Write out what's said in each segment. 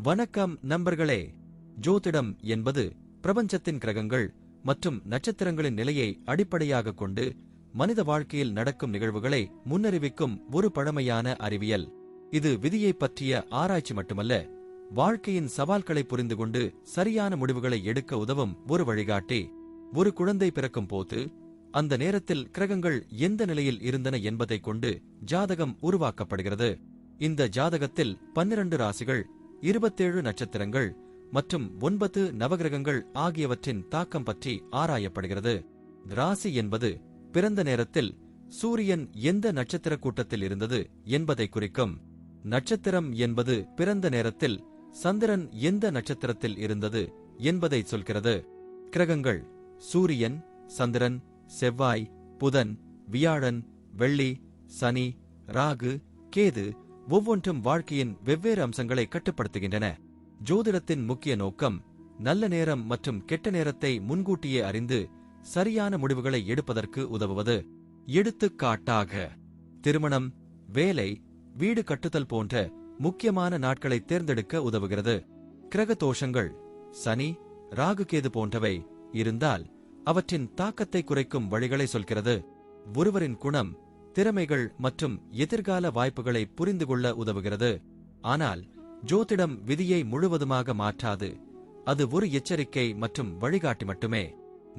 வணக்கம் நண்பர்களே. ஜோதிடம் என்பது பிரபஞ்சத்தின் கிரகங்கள் மற்றும் நட்சத்திரங்களின் நிலையை அடிப்படையாகக் கொண்டு மனித வாழ்க்கையில் நடக்கும் நிகழ்வுகளை முன்னறிவிக்கும் ஒரு பழமையான அறிவியல். இது விதியைப் பற்றிய ஆராய்ச்சி மட்டுமல்ல, வாழ்க்கையின் சவால்களை புரிந்து கொண்டு சரியான முடிவுகளை எடுக்க உதவும் ஒரு வழிகாட்டி. ஒரு குழந்தை பிறக்கும் போது அந்த நேரத்தில் கிரகங்கள் எந்த நிலையில் இருந்தன என்பதைக் கொண்டு ஜாதகம் உருவாக்கப்படுகிறது. இந்த ஜாதகத்தில் 12 ராசிகள், 27 நட்சத்திரங்கள் மற்றும் 9 நவகிரகங்கள் ஆகியவற்றின் தாக்கம் பற்றி ஆராயப்படுகிறது. ராசி என்பது பிறந்த நேரத்தில் சூரியன் எந்த நட்சத்திர கூட்டத்தில் இருந்தது என்பதை குறிக்கும். நட்சத்திரம் என்பது பிறந்த நேரத்தில் சந்திரன் எந்த நட்சத்திரத்தில் இருந்தது என்பதை சொல்கிறது. கிரகங்கள் சூரியன், சந்திரன், செவ்வாய், புதன், வியாழன், வெள்ளி, சனி, ராகு, கேது ஒவ்வொன்றும் வாழ்க்கையின் வெவ்வேறு அம்சங்களை கட்டுப்படுத்துகின்றன. ஜோதிடத்தின் முக்கிய நோக்கம் நல்ல நேரம் மற்றும் கெட்ட நேரத்தை முன்கூட்டியே அறிந்து சரியான முடிவுகளை எடுப்பதற்கு உதவுவது. எடுத்துக்காட்டாக, திருமணம், வேலை, வீடு கட்டுதல் போன்ற முக்கியமான நாட்களை தேர்ந்தெடுக்க உதவுகிறது. கிரக தோஷங்கள் சனி, ராகு, கேது போன்றவை இருந்தால் அவற்றின் தாக்கத்தை குறைக்கும் வழிகளை சொல்கிறது. ஒருவரின் குணம், திறமைகள் மற்றும் எதிர்கால வாய்ப்புகளை புரிந்து கொள்ள உதவுகிறது. ஆனால் ஜோதிடம் விதியை முழுவதுமாக மாற்றாது. அது ஒரு எச்சரிக்கை மற்றும் வழிகாட்டி மட்டுமே.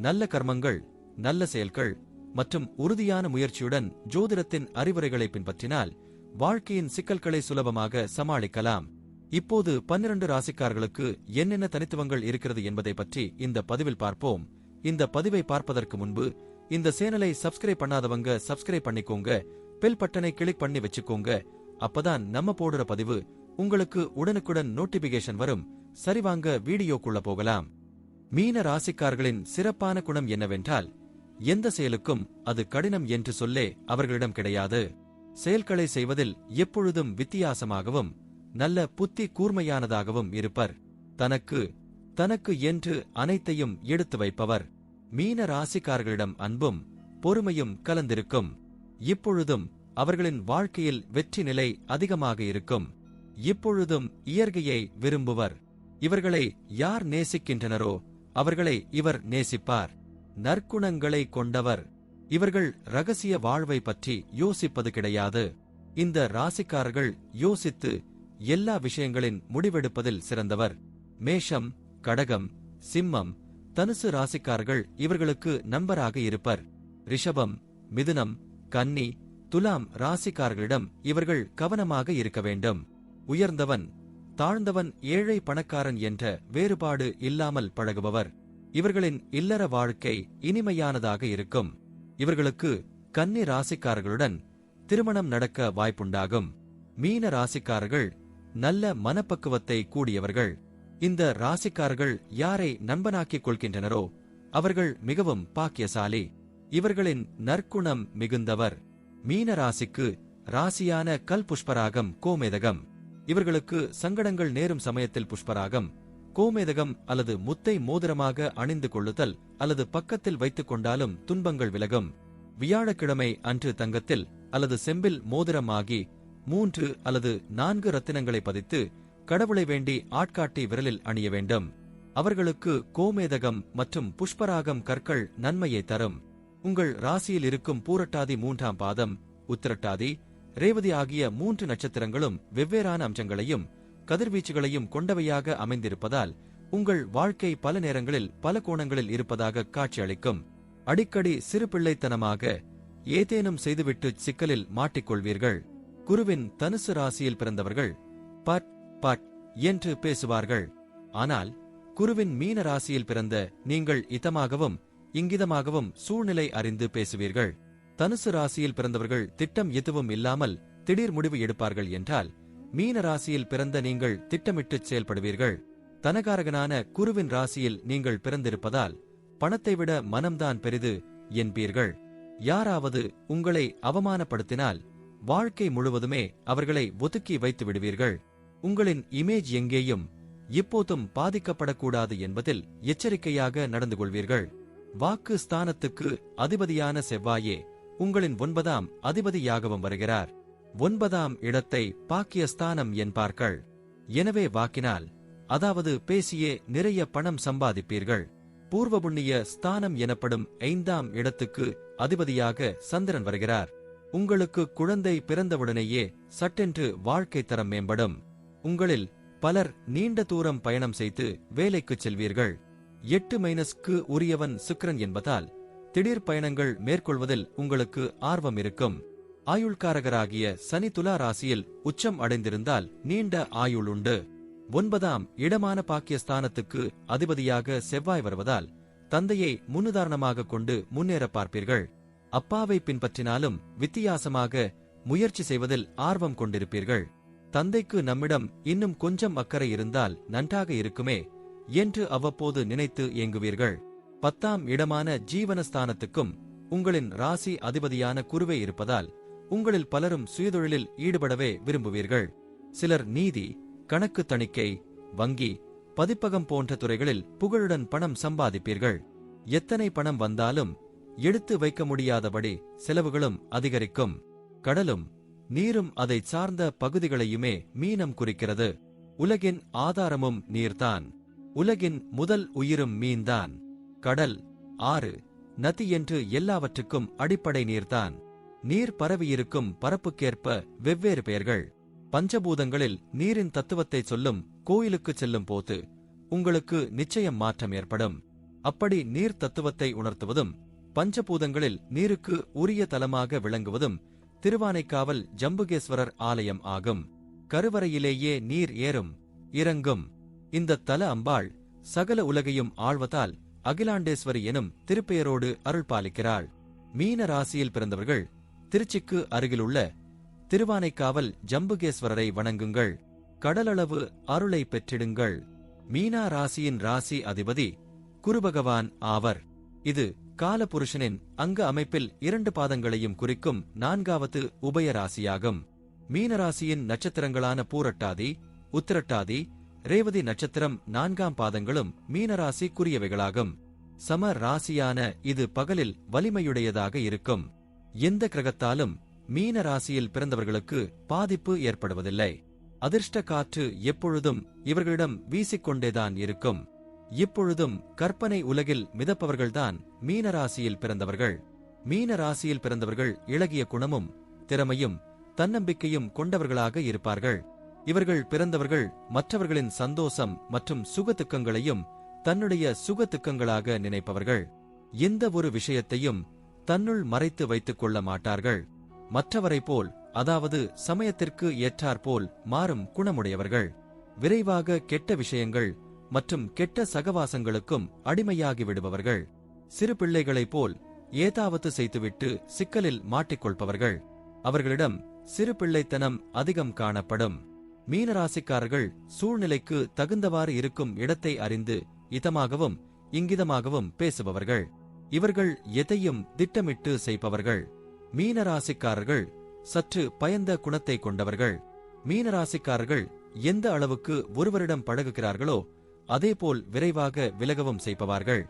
நல்ல கர்மங்கள், நல்ல செயல்கள் மற்றும் உறுதியான முயற்சியுடன் ஜோதிடத்தின் அறிவுரைகளை பின்பற்றினால் வாழ்க்கையின் சிக்கல்களை சுலபமாக சமாளிக்கலாம். இப்போது 12 ராசிக்காரர்களுக்கு என்னென்ன தனித்துவங்கள் இருக்கிறது என்பதை பற்றி இந்த பதிவில் பார்ப்போம். இந்த பதிவை பார்ப்பதற்கு முன்பு இந்த சேனலை சப்ஸ்கிரைப் பண்ணாதவங்க சப்ஸ்கிரைப் பண்ணிக்கோங்க, பெல் பட்டனை கிளிக் பண்ணி வச்சுக்கோங்க. அப்பதான் நம்ம போடுற பதிவு உங்களுக்கு உடனுக்குடன் நோட்டிபிகேஷன் வரும். சரிவாங்க வீடியோக்குள்ள போகலாம். மீன ராசிக்காரர்களின் சிறப்பான குணம் என்னவென்றால், எந்த செயலுக்கும் அது கடினம் என்று சொல்லே அவர்களிடம் கிடையாது. செயல்களை செய்வதில் எப்பொழுதும் வித்தியாசமாகவும் நல்ல புத்தி கூர்மையானதாகவும் இருப்பர். தனக்கு என்று அனைத்தையும் எடுத்து வைப்பவர். மீன ராசிக்காரர்களிடம் அன்பும் பொறுமையும் கலந்திருக்கும். இப்பொழுதும் அவர்களின் வாழ்க்கையில் வெற்றி நிலை அதிகமாக இருக்கும். இப்பொழுதும் இயற்கையை விரும்புவர். இவர்களை யார் நேசிக்கின்றனரோ அவர்களை இவர் நேசிப்பார். நற்குணங்களை கொண்டவர். இவர்கள் ரகசிய வாழ்வை பற்றி யோசிப்பது கிடையாது. இந்த ராசிக்காரர்கள் யோசித்து எல்லா விஷயங்களின் முடிவெடுப்பதில் சிறந்தவர். மேஷம், கடகம், சிம்மம், தனுசு ராசிக்காரர்கள் இவர்களுக்கு நண்பராக இருப்பர். ரிஷபம், மிதுனம், கன்னி, துலாம் ராசிக்காரர்களிடம் இவர்கள் கவனமாக இருக்க வேண்டும். உயர்ந்தவன், தாழ்ந்தவன், ஏழை, பணக்காரன் என்ற வேறுபாடு இல்லாமல் பழகுபவர். இவர்களின் இல்லற வாழ்க்கை இனிமையானதாக இருக்கும். இவர்களுக்கு கன்னி ராசிக்காரர்களுடன் திருமணம் நடக்க வாய்ப்புண்டாகும். மீன ராசிக்காரர்கள் நல்ல மனப்பக்குவத்தை கூடியவர்கள். இந்த ராசிக்காரர்கள் யாரை நண்பனாக்கிக் கொள்கின்றனரோ அவர்கள் மிகவும் பாக்கியசாலி. இவர்களின் நற்குணம் மிகுந்தவர். மீன ராசிக்கு ராசியான கல் புஷ்பராகம், கோமேதகம். இவர்களுக்கு சங்கடங்கள் நேரும் சமயத்தில் புஷ்பராகம், கோமேதகம் அல்லது முத்தை மோதிரமாக அணிந்து கொள்ளுதல் அல்லது பக்கத்தில் வைத்துக் கொண்டாலும் துன்பங்கள் விலகும். வியாழக்கிழமை அன்று தங்கத்தில் அல்லது செம்பில் மோதிரம் ஆகி 3 அல்லது 4 ரத்தினங்களை பதித்து கடவுளை வேண்டி ஆட்காட்டி விரலில் அணிய வேண்டும். அவர்களுக்கு கோமேதகம் மற்றும் புஷ்பராகம் கற்கள் நன்மையை தரும். உங்கள் ராசியில் இருக்கும் பூரட்டாதி 3ஆம் பாதம், உத்திரட்டாதி, ரேவதி ஆகிய 3 நட்சத்திரங்களும் வெவ்வேறான அம்சங்களையும் கதிர்வீச்சுகளையும் கொண்டவையாக அமைந்திருப்பதால் உங்கள் வாழ்க்கை பல நேரங்களில் பல கோணங்களில் இருப்பதாக காட்சியளிக்கும். அடிக்கடி சிறு பிள்ளைத்தனமாக ஏதேனும் செய்துவிட்டு சிக்கலில் மாட்டிக்கொள்வீர்கள். குருவின் தனுசு ராசியில் பிறந்தவர்கள் பட் பட் என்று பேசுவார்கள். ஆனால் குருவின் மீன ராசியில் பிறந்த நீங்கள் இதமாகவும் இங்கிதமாகவும் சூழ்நிலை அறிந்து பேசுவீர்கள். தனுசு ராசியில் பிறந்தவர்கள் திட்டம் எதுவும் இல்லாமல் திடீர் முடிவு எடுப்பார்கள் என்றால், மீன ராசியில் பிறந்த நீங்கள் திட்டமிட்டு செயல்படுவீர்கள். தனகாரகனான குருவின் ராசியில் நீங்கள் பிறந்திருப்பதால் பணத்தை விட மனம்தான் பெரிது என்பீர்கள். யாராவது உங்களை அவமானப்படுத்தினால் வாழ்க்கை முழுவதுமே அவர்களை ஒதுக்கி வைத்து விடுவீர்கள். உங்களின் இமேஜ் எங்கேயும் இப்போதும் பாதிக்கப்படக்கூடாது என்பதில் எச்சரிக்கையாக நடந்து கொள்வீர்கள். வாக்கு ஸ்தானத்துக்கு அதிபதியான செவ்வாயே உங்களின் 9ஆம் அதிபதியாகவும் வருகிறார். 9ஆம் இடத்தை பாக்கியஸ்தானம் என்பார்கள். எனவே வாக்கினால், அதாவது பேசியே நிறைய பணம் சம்பாதிப்பீர்கள். பூர்வ புண்ணிய ஸ்தானம் எனப்படும் 5ஆம் இடத்துக்கு அதிபதியாக சந்திரன் வருகிறார். உங்களுக்கு குழந்தை பிறந்தவுடனேயே சட்டென்று வாழ்க்கை தரம் மேம்படும். உங்களில் பலர் நீண்ட தூரம் பயணம் செய்து வேலைக்குச் செல்வீர்கள். 8-க்கு உரியவன் சுக்கிரன் என்பதால் திடீர் பயணங்கள் மேற்கொள்வதில் உங்களுக்கு ஆர்வம் இருக்கும். ஆயுள்காரகராகிய சனி துலா ராசியில் உச்சம் அடைந்திருந்தால் நீண்ட ஆயுள் உண்டு. 9ஆம் இடமான பாக்கியஸ்தானத்துக்கு அதிபதியாக செவ்வாய் வருவதால் தந்தையை முன்னுதாரணமாக கொண்டு முன்னேற பார்ப்பீர்கள். அப்பாவை பின்பற்றினாலும் வித்தியாசமாக முயற்சி செய்வதில் ஆர்வம் கொண்டிருப்பீர்கள். தந்தைக்கு நம்மிடம் இன்னும் கொஞ்சம் அக்கறை இருந்தால் நன்றாக இருக்குமே என்று அவ்வப்போது நினைத்து ஏங்குவீர்கள். 10ஆம் இடமான ஜீவனஸ்தானத்துக்கும் உங்களின் ராசி அதிபதியான குருவே இருப்பதால் உங்களில் பலரும் சுயதொழிலில் ஈடுபடவே விரும்புவீர்கள். சிலர் நீதி, கணக்கு தணிக்கை, வங்கி, பதிப்பகம் போன்ற துறைகளில் புகழுடன் பணம் சம்பாதிப்பீர்கள். எத்தனை பணம் வந்தாலும் எடுத்து வைக்க முடியாதபடி செலவுகளும் அதிகரிக்கும். கடலும் நீரும் அதை சார்ந்த பகுதிகளையுமே மீனம் குறிக்கிறது. உலகின் ஆதாரமும் நீர்தான். உலகின் முதல் உயிரும் மீன்தான். கடல், ஆறு, நதி என்று எல்லாவற்றுக்கும் அடிப்படை நீர்தான். நீர் பரவியிருக்கும் பரப்புக்கேற்ப வெவ்வேறு பெயர்கள். பஞ்சபூதங்களில் நீரின் தத்துவத்தை சொல்லும் கோயிலுக்குச் செல்லும் போது உங்களுக்கு நிச்சயம் மாற்றம் ஏற்படும். அப்படி நீர் தத்துவத்தை உணர்த்துவதும் பஞ்சபூதங்களில் நீருக்கு உரிய தலமாக விளங்குவதும் திருவானைக்காவல் ஜம்புகேஸ்வரர் ஆலயம் ஆகும். கருவறையிலேயே நீர் ஏறும் இறங்கும். இந்த தல அம்பாள் சகல உலகையும் ஆழ்வதால் அகிலாண்டேஸ்வரி எனும் திருப்பெயரோடு அருள் பாலிக்கிறாள். மீன ராசியில் பிறந்தவர்கள் திருச்சிக்கு அருகிலுள்ள திருவானைக்காவல் ஜம்புகேஸ்வரரை வணங்குங்கள். கடலளவு அருளை பெற்றிடுங்கள். மீனா ராசியின் ராசி அதிபதி குருபகவான் ஆவர். இது காலபுருஷனின் அங்க அமைப்பில் 2 பாதங்களையும் குறிக்கும் 4வது உபய ராசியாகும். மீனராசியின் நட்சத்திரங்களான பூரட்டாதி, உத்திரட்டாதி, ரேவதி நட்சத்திரம் 4ஆம் பாதங்களும் மீனராசிக்குரியவைகளாகும். சம ராசியான இது பகலில் வலிமையுடையதாக இருக்கும். எந்த கிரகத்தாலும் மீன ராசியில் பிறந்தவர்களுக்கு பாதிப்பு ஏற்படுவதில்லை. அதிர்ஷ்ட காற்று எப்பொழுதும் இவர்களிடம் வீசிக்கொண்டேதான் இருக்கும். இப்பொழுதும் கற்பனை உலகில் மிதப்பவர்கள்தான் மீனராசியில் பிறந்தவர்கள். மீன ராசியில் பிறந்தவர்கள் இளகிய குணமும் திறமையும் தன்னம்பிக்கையும் கொண்டவர்களாக இருப்பார்கள். இவர்கள் பிறந்தவர்கள் மற்றவர்களின் சந்தோஷம் மற்றும் சுகதுக்கங்களையும் தன்னுடைய சுகதுக்கங்களாக நினைப்பவர்கள். எந்த ஒரு விஷயத்தையும் தன்னுள் மறைத்து வைத்துக் கொள்ள மாட்டார்கள். மற்றவரைப் போல், அதாவது சமயத்திற்கு ஏற்றாற்போல் மாறும் குணமுடையவர்கள். விரைவாக கெட்ட விஷயங்கள் மற்றும் கெட்ட சகவாசங்களுக்கும் அடிமையாகி விடுபவர்கள். சிறு பிள்ளைகளைப் போல் ஏதாவது செய்துவிட்டு சிக்கலில் மாட்டிக்கொள்பவர்கள். அவர்களிடம் சிறு பிள்ளைத்தனம் அதிகம் காணப்படும். மீனராசிக்காரர்கள் சூழ்நிலைக்கு தகுந்தவாறு இருக்கும் இடத்தை அறிந்து இதமாகவும் இங்கிதமாகவும் பேசுபவர்கள். இவர்கள் எதையும் திட்டமிட்டு செய்பவர்கள். மீனராசிக்காரர்கள் சற்று பயந்த குணத்தை கொண்டவர்கள். மீனராசிக்காரர்கள் எந்த அளவுக்கு ஒருவரிடம் பழகுகிறார்களோ அதேபோல் விரைவாக விலகவும் செய்பவார்கள்.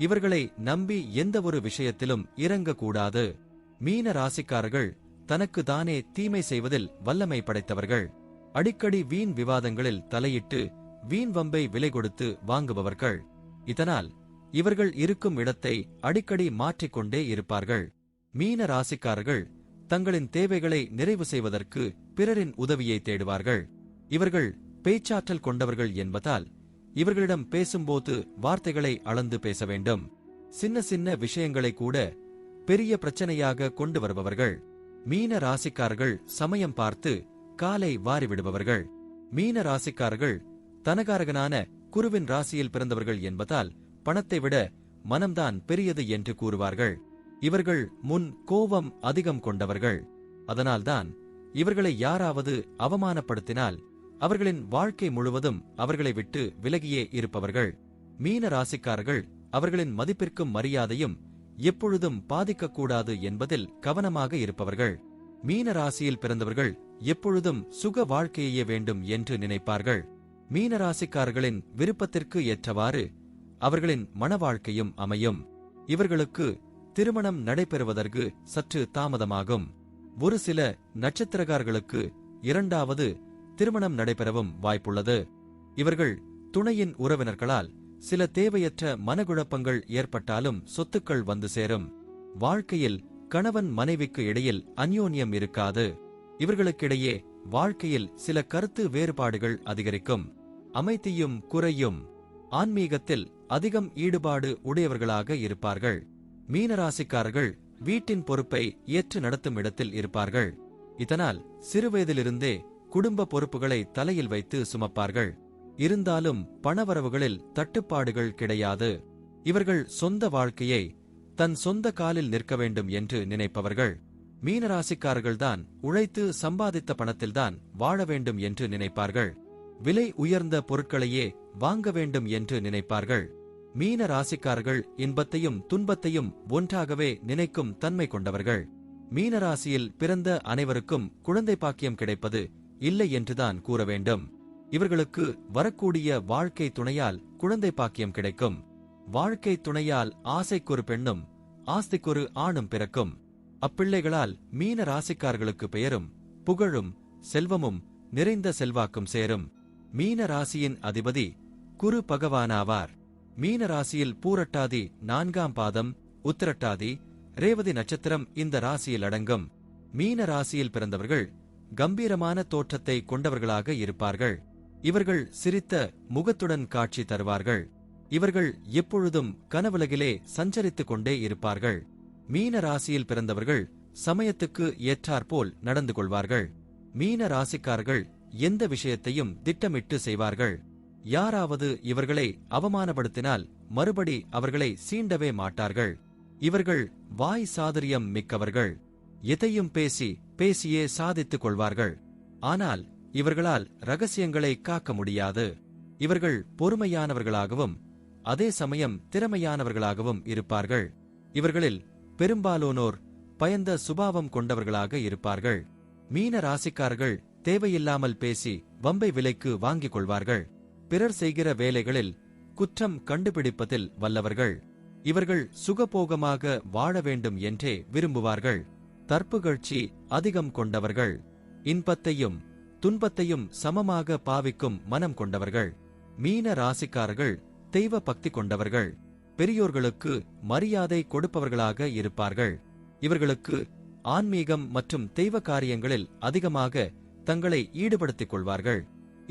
இவர்களை நம்பி எந்த ஒரு விஷயத்திலும் இறங்கக்கூடாது. மீன ராசிக்காரர்கள் தனக்கு தானே தீமை செய்வதில் வல்லமை படைத்தவர்கள். அடிக்கடி வீண் விவாதங்களில் தலையிட்டு வீண் வம்பை விலை கொடுத்து வாங்குபவர்கள். இதனால் இவர்கள் இருக்கும் இடத்தை அடிக்கடி மாற்றிக்கொண்டே இருப்பார்கள். மீன ராசிக்காரர்கள் தங்களின் தேவைகளை நிறைவு செய்வதற்கு பிறரின் உதவியை தேடுவார்கள். இவர்கள் பேச்சாற்றல் கொண்டவர்கள் என்பதால் இவர்களிடம் பேசும்போது வார்த்தைகளை அளந்து பேச வேண்டும். சின்ன சின்ன விஷயங்களை கூட பெரிய பிரச்சனையாக கொண்டு வருபவர்கள். மீன ராசிக்காரர்கள் சமயம் பார்த்து காலை வாரிவிடுபவர்கள். மீன ராசிக்காரர்கள் தனகாரகனான குருவின் ராசியில் பிறந்தவர்கள் என்பதால் பணத்தை விட மனம்தான் பெரியது என்று கூறுவார்கள். இவர்கள் முன் கோபம் அதிகம் கொண்டவர்கள். அதனால்தான் இவர்களை யாராவது அவமானப்படுத்தினால் அவர்களின் வாழ்க்கை முழுவதும் அவர்களை விட்டு விலகியே இருப்பவர்கள். மீன ராசிக்காரர்கள் அவர்களின் மதிப்பிற்கும் மரியாதையும் எப்பொழுதும் பாதிக்கக்கூடாது என்பதில் கவனமாக இருப்பவர்கள். மீன ராசியில் பிறந்தவர்கள் எப்பொழுதும் சுக வாழ்க்கையே வேண்டும் என்று நினைப்பார்கள். மீன ராசிக்காரர்களின் விருப்பத்திற்கு ஏற்றவாறு அவர்களின் மன வாழ்க்கையும் அமையும். இவர்களுக்கு திருமணம் நடைபெறுவதற்கு சற்று தாமதமாகும். ஒரு சில நட்சத்திரக்காரர்களுக்கு 2வது திருமணம் நடைபெறவும் வாய்ப்புள்ளது. இவர்கள் துணையின் உறவினர்களால் சில தேவையற்ற மனக்குழப்பங்கள் ஏற்பட்டாலும் சொத்துக்கள் வந்து சேரும். வாழ்க்கையில் கணவன் மனைவிக்கு இடையில் அந்யோன்யம் இருக்காது. இவர்களுக்கிடையே வாழ்க்கையில் சில கருத்து வேறுபாடுகள் அதிகரிக்கும். அமைதியும் குறையும். ஆன்மீகத்தில் அதிகம் ஈடுபாடு உடையவர்களாக இருப்பார்கள். மீனராசிக்காரர்கள் வீட்டின் பொறுப்பை ஏற்று நடத்தும் இடத்தில் இருப்பார்கள். இதனால் சிறுவயதிலிருந்தே குடும்ப பொறுப்புகளை தலையில் வைத்து சுமப்பார்கள். இருந்தாலும் பணவரவுகளில் தட்டுப்பாடுகள் கிடையாது. இவர்கள் சொந்த வாழ்க்கையை தன் சொந்த காலில் நிற்க வேண்டும் என்று நினைப்பவர்கள். மீனராசிக்காரர்கள்தான் உழைத்து சம்பாதித்த பணத்தில்தான் வாழ வேண்டும் என்று நினைப்பார்கள். விலை உயர்ந்த பொருட்களையே வாங்க வேண்டும் என்று நினைப்பார்கள். மீன ராசிக்காரர்கள் இன்பத்தையும் துன்பத்தையும் ஒன்றாகவே நினைக்கும் தன்மை கொண்டவர்கள். மீனராசியில் பிறந்த அனைவருக்கும் குழந்தை பாக்கியம் கிடைப்பது இல்லை என்றுதான் கூற வேண்டும். இவர்களுக்கு வரக்கூடிய வாழ்க்கை துணையால் குழந்தை பாக்கியம் கிடைக்கும். வாழ்க்கை துணையால் ஆசைக்கொரு பெண்ணும் ஆஸ்திக்கொரு ஆணும் பிறக்கும். அப்பிள்ளைகளால் மீன ராசிக்காரர்களுக்கு பெயரும் புகழும் செல்வமும் நிறைந்த செல்வாக்கும் சேரும். மீன ராசியின் அதிபதி குரு பகவானாவார். மீன ராசியில் பூரட்டாதி 4ஆம் பாதம், உத்திரட்டாதி, ரேவதி நட்சத்திரம் இந்த ராசியில் அடங்கும். மீன ராசியில் பிறந்தவர்கள் கம்பீரமான தோற்றத்தை கொண்டவர்களாக இருப்பார்கள். இவர்கள் சிரித்த முகத்துடன் காட்சி தருவார்கள். இவர்கள் எப்பொழுதும் கனவுலகிலே சஞ்சரித்துக் கொண்டே இருப்பார்கள். மீன ராசியில் பிறந்தவர்கள் சமயத்துக்கு ஏற்றாற்போல் நடந்து கொள்வார்கள். மீன ராசிக்காரர்கள் எந்த விஷயத்தையும் திட்டமிட்டு செய்வார்கள். யாராவது இவர்களை அவமானப்படுத்தினால் மறுபடி அவர்களை சீண்டவே மாட்டார்கள். இவர்கள் வாய் சாதுரியம் மிக்கவர்கள். எதையும் பேசியே சாதித்துக் கொள்வார்கள். ஆனால் இவர்களால் ரகசியங்களை காக்க முடியாது. இவர்கள் பொறுமையானவர்களாகவும் அதே சமயம் திறமையானவர்களாகவும் இருப்பார்கள். இவர்களில் பெரும்பாலோனோர் பயந்த சுபாவம் கொண்டவர்களாக இருப்பார்கள். மீன ராசிக்காரர்கள் தேவையில்லாமல் பேசி வம்பை விலைக்கு வாங்கிக் கொள்வார்கள். பிறர் செய்கிற வேலைகளில் குற்றம் கண்டுபிடிப்பதில் வல்லவர்கள். இவர்கள் சுகபோகமாக வாழ வேண்டும் என்றே விரும்புவார்கள். தற்புகழ்ச்சி அதிகம் கொண்டவர்கள். இன்பத்தையும் துன்பத்தையும் சமமாக பாவிக்கும் மனம் கொண்டவர்கள். மீன ராசிக்காரர்கள் தெய்வ பக்தி கொண்டவர்கள். பெரியோர்களுக்கு மரியாதை கொடுப்பவர்களாக இருப்பார்கள். இவர்களுக்கு ஆன்மீகம் மற்றும் தெய்வ காரியங்களில் அதிகமாக தங்களை ஈடுபடுத்திக் கொள்வார்கள்.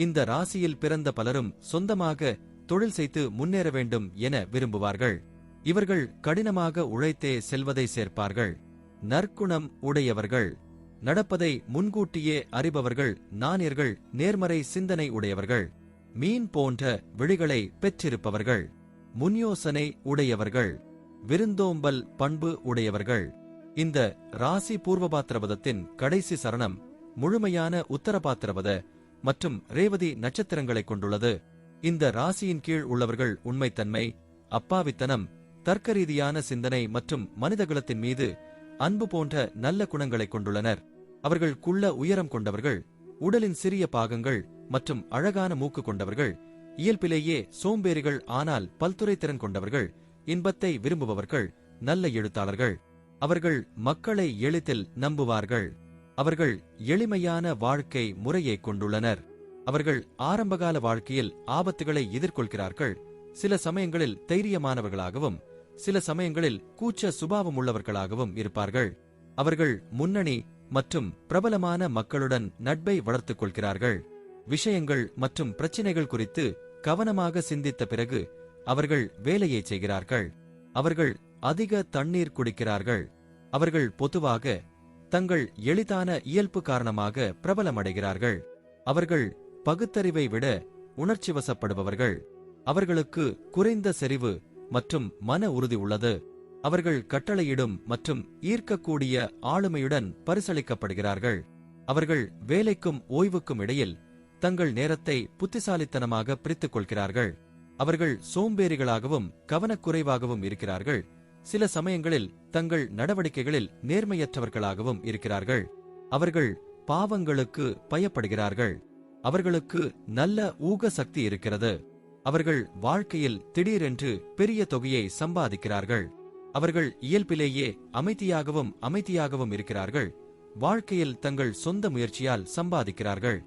இந்த ராசியில் பிறந்த பலரும் சொந்தமாக தொழில் செய்து முன்னேற வேண்டும் என விரும்புவார்கள். இவர்கள் கடினமாக உழைத்தே செல்வதை சேர்ப்பார்கள். நற்குணம் உடையவர்கள். நடப்பதை முன்கூட்டியே அறிபவர்கள். நாணியர்கள். நேர்மறை சிந்தனை உடையவர்கள். மீன் போன்ற விழிகளை பெற்றிருப்பவர்கள். முன்யோசனை உடையவர்கள். விருந்தோம்பல் பண்பு உடையவர்கள். இந்த ராசி பூர்வபாத்திரபதத்தின் கடைசி சரணம் முழுமையான உத்தரபாத்திரபத மற்றும் ரேவதி நட்சத்திரங்களை கொண்டுள்ளது. இந்த ராசியின் கீழ் உள்ளவர்கள் உண்மைத்தன்மை, அப்பாவித்தனம், தர்க்கரீதியான சிந்தனை மற்றும் மனிதகுலத்தின் மீது அன்பு போன்ற நல்ல குணங்களை கொண்டுள்ளனர். அவர்கள் குள்ள உயரம் கொண்டவர்கள். உடலின் சிறிய பாகங்கள் மற்றும் அழகான மூக்கு கொண்டவர்கள். இயல்பிலேயே சோம்பேறிகள் ஆனால் பல்துறை திறன் கொண்டவர்கள். இன்பத்தை விரும்புபவர்கள். நல்ல எழுத்தாளர்கள். அவர்கள் மக்களை எளிதில் நம்புவார்கள். அவர்கள் எளிமையான வாழ்க்கை முறையை கொண்டுள்ளனர். அவர்கள் ஆரம்பகால வாழ்க்கையில் ஆபத்துகளை எதிர்கொள்கிறார்கள். சில சமயங்களில் தைரியமானவர்களாகவும் சில சமயங்களில் கூச்ச சுபாவம் உள்ளவர்களாகவும் இருப்பார்கள். அவர்கள் முன்னணி மற்றும் பிரபலமான மக்களுடன் நட்பை வளர்த்துக் கொள்கிறார்கள். விஷயங்கள் மற்றும் பிரச்சினைகள் குறித்து கவனமாக சிந்தித்த பிறகு அவர்கள் வேலையை செய்கிறார்கள். அவர்கள் அதிக தண்ணீர் குடிக்கிறார்கள். அவர்கள் பொதுவாக தங்கள் எளிதான இயல்பு காரணமாக பிரபலமடைகிறார்கள். அவர்கள் பகுத்தறிவை விட உணர்ச்சிவசப்படுபவர்கள். அவர்களுக்கு குறைந்த செறிவு மற்றும் மன உறுதி உள்ளது. அவர்கள் கட்டளையிடும் மற்றும் ஈர்க்கக்கூடிய ஆளுமையுடன் பரிசளிக்கப்படுகிறார்கள். அவர்கள் வேலைக்கும் ஓய்வுக்கும் இடையில் தங்கள் நேரத்தை புத்திசாலித்தனமாக பிரித்துக் கொள்கிறார்கள். அவர்கள் சோம்பேறிகளாகவும் கவனக்குறைவாகவும் இருக்கிறார்கள். சில சமயங்களில் தங்கள் நடவடிக்கைகளில் நேர்மையற்றவர்களாகவும் இருக்கிறார்கள். அவர்கள் பாவங்களுக்கு பயப்படுகிறார்கள். அவர்களுக்கு நல்ல ஊக சக்தி இருக்கிறது. அவர்கள் வாழ்க்கையில் திடீரென்று பெரிய தொகையை சம்பாதிக்கிறார்கள். அவர்கள் இயல்பிலேயே அமைதியாகவும் இருக்கிறார்கள். வாழ்க்கையில் தங்கள் சொந்த முயற்சியால் சம்பாதிக்கிறார்கள்.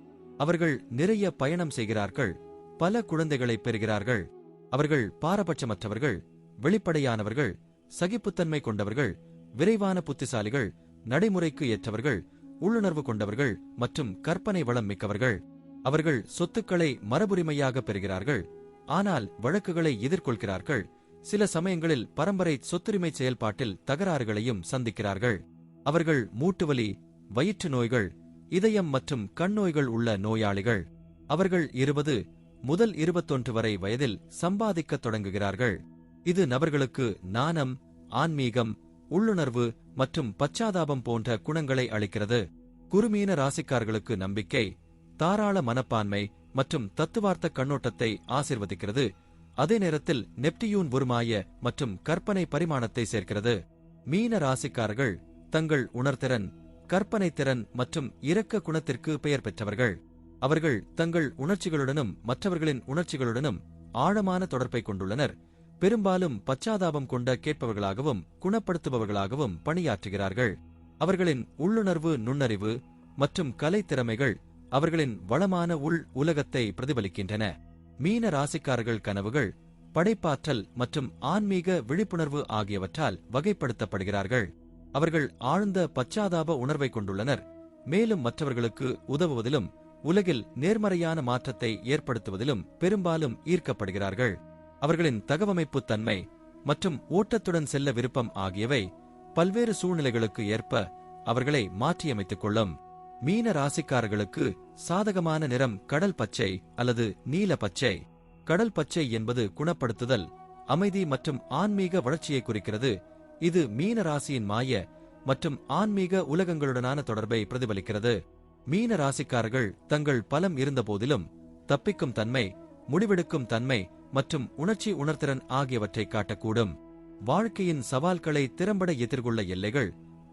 அவர்கள் நிறைய பயணம் செய்கிறார்கள், பல குழந்தைகளை பெறுகிறார்கள். அவர்கள் பாரபட்சமற்றவர்கள், வெளிப்படையானவர்கள், சகிப்புத்தன்மை கொண்டவர்கள், விரைவான புத்திசாலிகள், நடைமுறைக்கு ஏற்றவர்கள், உள்ளுணர்வு கொண்டவர்கள் மற்றும் கற்பனை வளம் மிக்கவர்கள். அவர்கள் சொத்துக்களை மரபுரிமையாக பெறுகிறார்கள், ஆனால் வழக்குகளை எதிர்கொள்கிறார்கள். சில சமயங்களில் பரம்பரை சொத்துரிமை செயல்பாட்டில் தகராறுகளையும் சந்திக்கிறார்கள். அவர்கள் மூட்டுவலி, வயிற்று நோய்கள், இதயம் மற்றும் கண் நோய்கள் உள்ள நோயாளிகள். அவர்கள் 20 முதல் 21 வரை வயதில் சம்பாதிக்கத் தொடங்குகிறார்கள். இது நபர்களுக்கு நாணம், ஆன்மீகம், உள்ளுணர்வு மற்றும் பச்சாதாபம் போன்ற குணங்களை அளிக்கிறது. குறுமீன ராசிக்காரர்களுக்கு நம்பிக்கை, தாராள மனப்பான்மை மற்றும் தத்துவார்த்த கண்ணோட்டத்தை ஆசிர்வதிக்கிறது. அதே நேரத்தில் நெப்டியூன் உருமாய மற்றும் கற்பனை பரிமாணத்தை சேர்க்கிறது. மீன ராசிக்காரர்கள் தங்கள் உணர்திறன், கற்பனை திறன் மற்றும் இரக்க குணத்திற்கு பெயர் பெற்றவர்கள். அவர்கள் தங்கள் உணர்ச்சிகளுடனும் மற்றவர்களின் உணர்ச்சிகளுடனும் ஆழமான தொடர்பை கொண்டுள்ளனர். பெரும்பாலும் பச்சாதாபம் கொண்ட கேட்பவர்களாகவும் குணப்படுத்துபவர்களாகவும் பணியாற்றுகிறார்கள். அவர்களின் உள்ளுணர்வு, நுண்ணறிவு மற்றும் கலை திறமைகள் அவர்களின் வளமான உள் உலகத்தை பிரதிபலிக்கின்றன. மீன ராசிக்காரர்கள் கனவுகள், படைப்பாற்றல் மற்றும் ஆன்மீக விழிப்புணர்வு ஆகியவற்றால் வகைப்படுத்தப்படுகிறார்கள். அவர்கள் ஆழ்ந்த பச்சாதாப உணர்வை கொண்டுள்ளனர், மேலும் மற்றவர்களுக்கு உதவுவதிலும் உலகில் நேர்மறையான மாற்றத்தை ஏற்படுத்துவதிலும் பெரும்பாலும் ஈர்க்கப்படுகிறார்கள். அவர்களின் தகவமைப்பு தன்மை மற்றும் ஓட்டத்துடன் செல்ல விருப்பம் ஆகியவை பல்வேறு சூழ்நிலைகளுக்கு ஏற்ப அவர்களை மாற்றியமைத்துக் கொள்ளும். மீன ராசிக்காரர்களுக்கு சாதகமான நிறம் கடல் பச்சை அல்லது நீல பச்சை. கடல் பச்சை என்பது குணப்படுத்துதல், அமைதி மற்றும் ஆன்மீக வளர்ச்சியை குறிக்கிறது. இது மீன ராசியின் மாய மற்றும் ஆன்மீக உலகங்களுடனான தொடர்பை பிரதிபலிக்கிறது. மீன ராசிக்காரர்கள் தங்கள் பலம் இருந்தபோதிலும் தப்பிக்கும் தன்மை, முடிவெடுக்கும் தன்மை மற்றும் உணர்ச்சி உணர்திறன் ஆகியவற்றை காட்டக்கூடும். வாழ்க்கையின் சவால்களை திறம்பட எதிர்கொள்ள எல்லைகள்,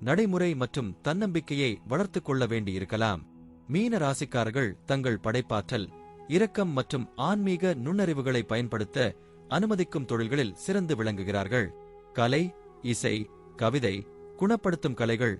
நடைமுறை மற்றும் தன்னம்பிக்கையை வளர்த்துக் கொள்ள வேண்டியிருக்கலாம். மீன ராசிக்காரர்கள் தங்கள் படைப்பாற்றல், இரக்கம் மற்றும் ஆன்மீக நுண்ணறிவுகளை பயன்படுத்த அனுமதிக்கும் தொழில்களில் சிறந்து விளங்குகிறார்கள். கலை, இசை, கவிதை, குணப்படுத்தும் கலைகள்,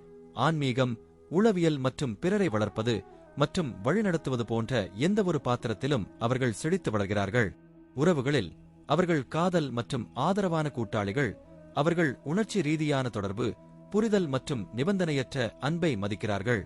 ஆன்மீகம், உளவியல் மற்றும் பிறரை வளர்ப்பது மற்றும் வழிநடத்துவது போன்ற எந்தவொரு பாத்திரத்திலும் அவர்கள் செழித்து வளர்கிறார்கள். உறவுகளில் அவர்கள் காதல் மற்றும் ஆதரவான கூட்டாளிகள். அவர்கள் உணர்ச்சி ரீதியான தொடர்பு, புரிதல் மற்றும் நிபந்தனையற்ற அன்பை மதிக்கிறார்கள்.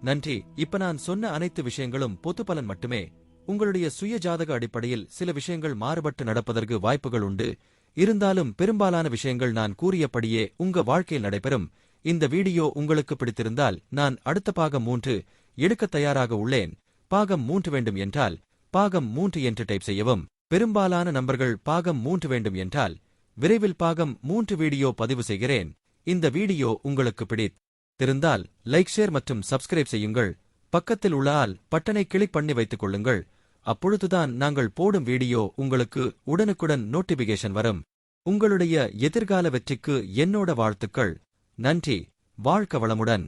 நன்றி. இப்ப நான் சொன்ன அனைத்து விஷயங்களும் பொதுப்பலன் மட்டுமே. உங்களுடைய சுய ஜாதக அடிப்படையில் சில விஷயங்கள் மாறுபட்டு நடப்பதற்கு வாய்ப்புகள் உண்டு. இருந்தாலும் பெரும்பாலான விஷயங்கள் நான் கூறியபடியே உங்க வாழ்க்கையில் நடைபெறும். இந்த வீடியோ உங்களுக்கு பிடித்திருந்தால் நான் அடுத்த பாகம் 3 எடுக்க தயாராக உள்ளேன். பாகம் 3 வேண்டும் என்றால் பாகம் 3 என்று டைப் செய்யவும். பெரும்பாலான நண்பர்கள் பாகம் 3 வேண்டும் என்றால் விரைவில் பாகம் 3 வீடியோ பதிவு செய்கிறேன். இந்த வீடியோ உங்களுக்கு பிடித்திருந்தால் லைக், ஷேர் மற்றும் சப்ஸ்கிரைப் செய்யுங்கள். பக்கத்தில் உள்ள ஆல் பட்டனை கிளிக் பண்ணி வைத்துக் கொள்ளுங்கள். அப்பொழுதுதான் நாங்கள் போடும் வீடியோ உங்களுக்கு உடனுக்குடன் நோட்டிபிகேஷன் வரும். உங்களுடைய எதிர்கால வெற்றிக்கு என்னோட வாழ்த்துக்கள். நன்றி. வாழ்க வளமுடன்.